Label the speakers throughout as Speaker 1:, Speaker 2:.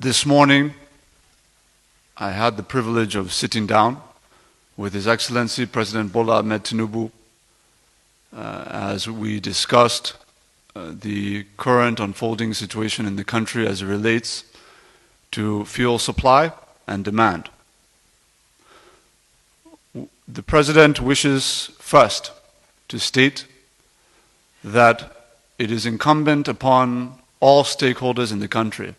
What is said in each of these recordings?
Speaker 1: This morning, I had the privilege of sitting down with His Excellency President Bola Ahmed Tinubu as we discussed the current unfolding situation in the country as it relates to fuel supply and demand. The President wishes first to state that it is incumbent upon all stakeholders in the country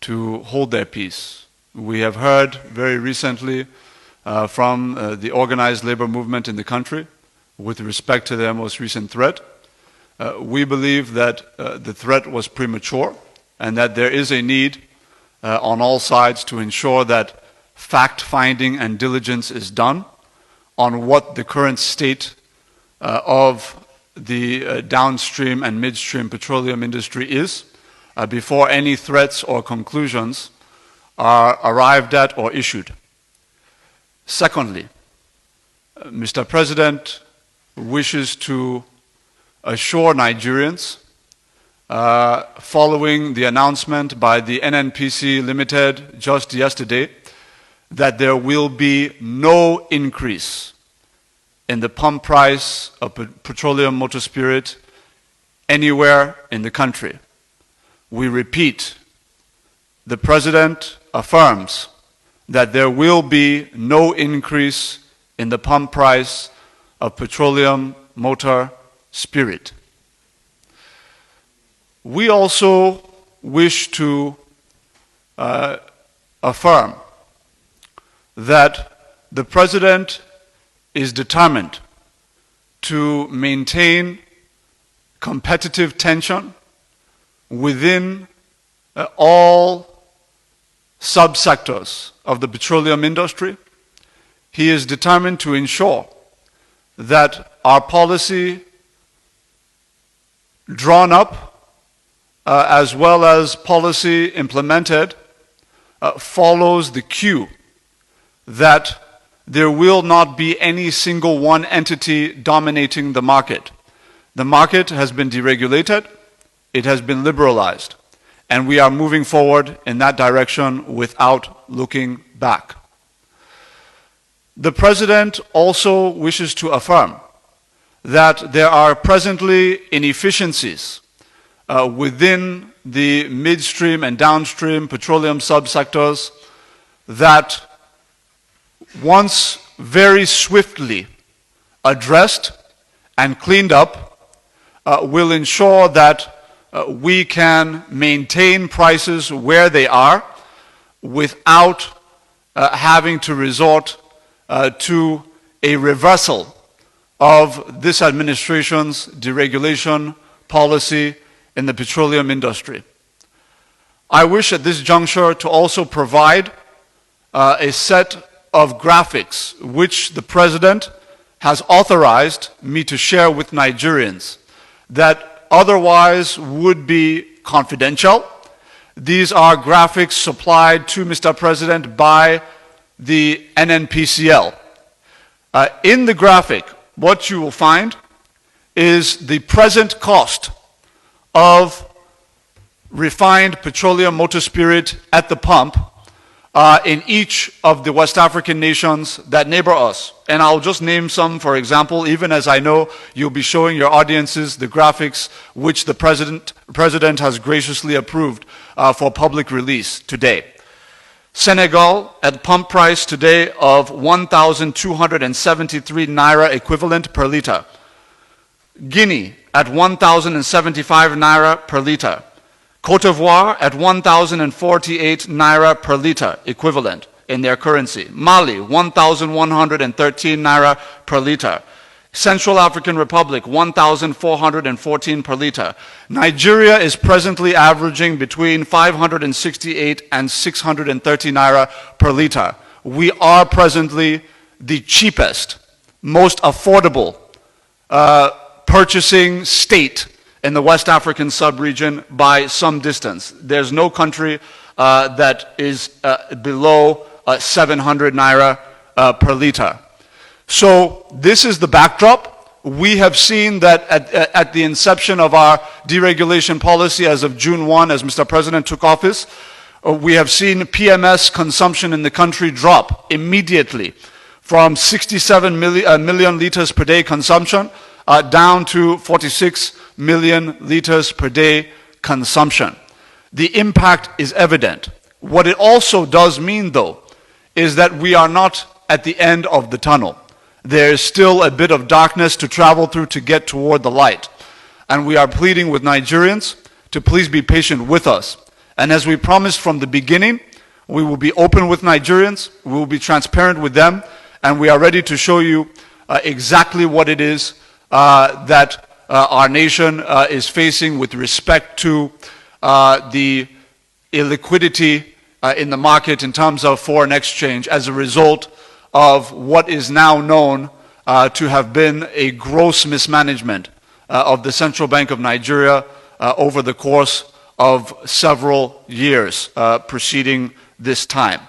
Speaker 1: to hold their peace. We have heard very recently from the organized labor movement in the country with respect to their most recent threat. We believe that the threat was premature and that there is a need on all sides to ensure that fact-finding and diligence is done on what the current state of the downstream and midstream petroleum industry is before any threats or conclusions are arrived at or issued. Secondly, Mr. President wishes to assure Nigerians, following the announcement by the NNPC Limited just yesterday, that there will be no increase in the pump price of petroleum motor spirit anywhere in the country. We repeat, the President affirms that there will be no increase in the pump price of petroleum motor spirit. We also wish to affirm that the President is determined to maintain competitive tension within all subsectors of the petroleum industry. He is determined to ensure that our policy drawn up as well as policy implemented follows the cue that there will not be any single one entity dominating the market. The market has been deregulated, it has been liberalized, and we are moving forward in that direction without looking back. The President also wishes to affirm that there are presently inefficiencies within the midstream and downstream petroleum subsectors that, once very swiftly addressed and cleaned up, will ensure that we can maintain prices where they are without having to resort to a reversal of this administration's deregulation policy in the petroleum industry. I wish at this juncture to also provide a set of graphics which the President has authorized me to share with Nigerians that otherwise would be confidential. These are graphics supplied to Mr. President by the NNPCL. In the graphic, what you will find is the present cost of refined petroleum motor spirit at the pump in each of the West African nations that neighbor us. And I'll just name some, for example, even as I know you'll be showing your audiences the graphics which the President has graciously approved for public release today. Senegal at pump price today of 1,273 naira equivalent per liter. Guinea at 1,075 naira per liter. Cote d'Ivoire at 1,048 naira per liter equivalent in their currency. Mali, 1,113 naira per liter. Central African Republic, 1,414 per liter. Nigeria is presently averaging between 568 and 630 naira per liter. We are presently the cheapest, most affordable purchasing state in the West African sub-region by some distance. There's no country that is below 700 naira per liter. So this is the backdrop. We have seen that at the inception of our deregulation policy as of June 1, as Mr. President took office, we have seen PMS consumption in the country drop immediately from 67 million liters per day consumption down to 46 million liters per day consumption. The impact is evident. What it also does mean, though, is that we are not at the end of the tunnel. There is still a bit of darkness to travel through to get toward the light. And we are pleading with Nigerians to please be patient with us. And as we promised from the beginning, we will be open with Nigerians, we will be transparent with them, and we are ready to show you exactly what it is that our nation is facing with respect to the illiquidity in the market in terms of foreign exchange as a result of what is now known to have been a gross mismanagement of the Central Bank of Nigeria over the course of several years preceding this time.